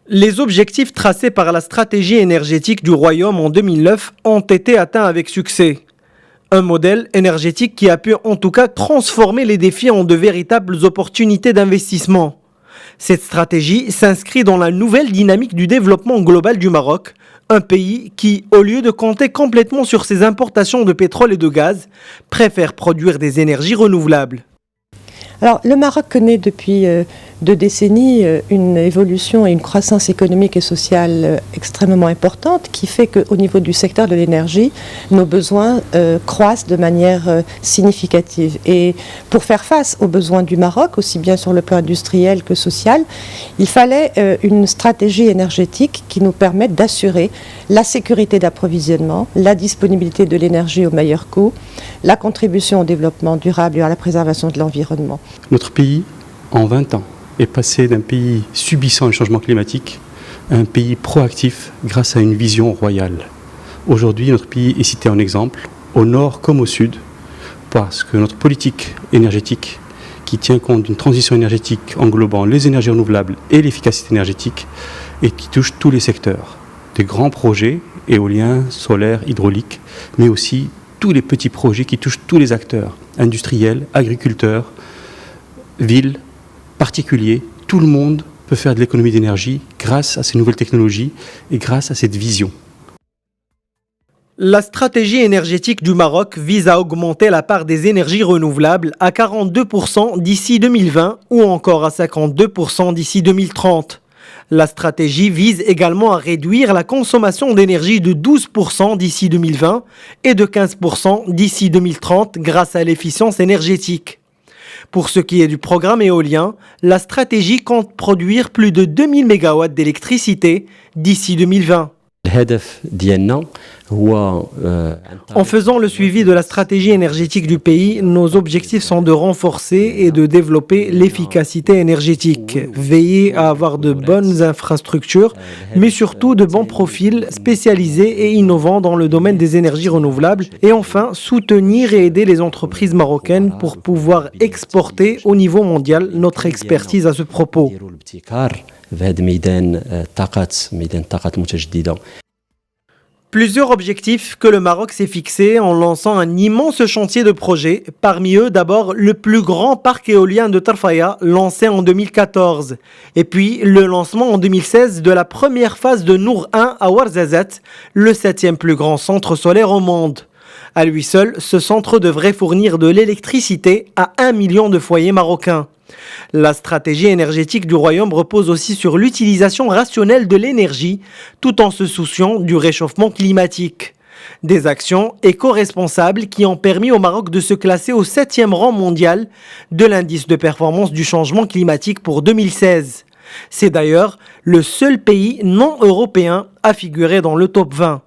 Les objectifs tracés par la stratégie énergétique du Royaume en 2009 ont été atteints avec succès. Un modèle énergétique qui a pu en tout cas transformer les défis en de véritables opportunités d'investissement. Cette stratégie s'inscrit dans la nouvelle dynamique du développement global du Maroc, un pays qui, au lieu de compter complètement sur ses importations de pétrole et de gaz, préfère produire des énergies renouvelables. Alors, le Maroc connaît depuis 2 décennies une évolution et une croissance économique et sociale extrêmement importante qui fait qu'au niveau du secteur de l'énergie, nos besoins croissent de manière significative. Et pour faire face aux besoins du Maroc, aussi bien sur le plan industriel que social, il fallait une stratégie énergétique qui nous permette d'assurer la sécurité d'approvisionnement, la disponibilité de l'énergie au meilleur coût, la contribution au développement durable et à la préservation de l'environnement. Notre pays, en 20 ans, est passé d'un pays subissant le changement climatique à un pays proactif grâce à une vision royale. Aujourd'hui, notre pays est cité en exemple, au nord comme au sud, parce que notre politique énergétique, qui tient compte d'une transition énergétique englobant les énergies renouvelables et l'efficacité énergétique, et qui touche tous les secteurs. Des grands projets, éoliens, solaires, hydrauliques, mais aussi tous les petits projets qui touchent tous les acteurs, industriels, agriculteurs, villes, particuliers, tout le monde peut faire de l'économie d'énergie grâce à ces nouvelles technologies et grâce à cette vision. La stratégie énergétique du Maroc vise à augmenter la part des énergies renouvelables à 42% d'ici 2020 ou encore à 52% d'ici 2030. La stratégie vise également à réduire la consommation d'énergie de 12% d'ici 2020 et de 15% d'ici 2030 grâce à l'efficience énergétique. Pour ce qui est du programme éolien, la stratégie compte produire plus de 2000 MW d'électricité d'ici 2020. En faisant le suivi de la stratégie énergétique du pays, nos objectifs sont de renforcer et de développer l'efficacité énergétique, veiller à avoir de bonnes infrastructures, mais surtout de bons profils spécialisés et innovants dans le domaine des énergies renouvelables, et enfin soutenir et aider les entreprises marocaines pour pouvoir exporter au niveau mondial notre expertise à ce propos. Plusieurs objectifs que le Maroc s'est fixés en lançant un immense chantier de projets. Parmi eux, d'abord, le plus grand parc éolien de Tarfaya, lancé en 2014. Et puis, le lancement en 2016 de la première phase de Nour 1 à Ouarzazate, le 7e plus grand centre solaire au monde. À lui seul, ce centre devrait fournir de l'électricité à 1 million de foyers marocains. La stratégie énergétique du Royaume repose aussi sur l'utilisation rationnelle de l'énergie, tout en se souciant du réchauffement climatique. Des actions éco-responsables qui ont permis au Maroc de se classer au 7e rang mondial de l'indice de performance du changement climatique pour 2016. C'est d'ailleurs le seul pays non européen à figurer dans le top 20.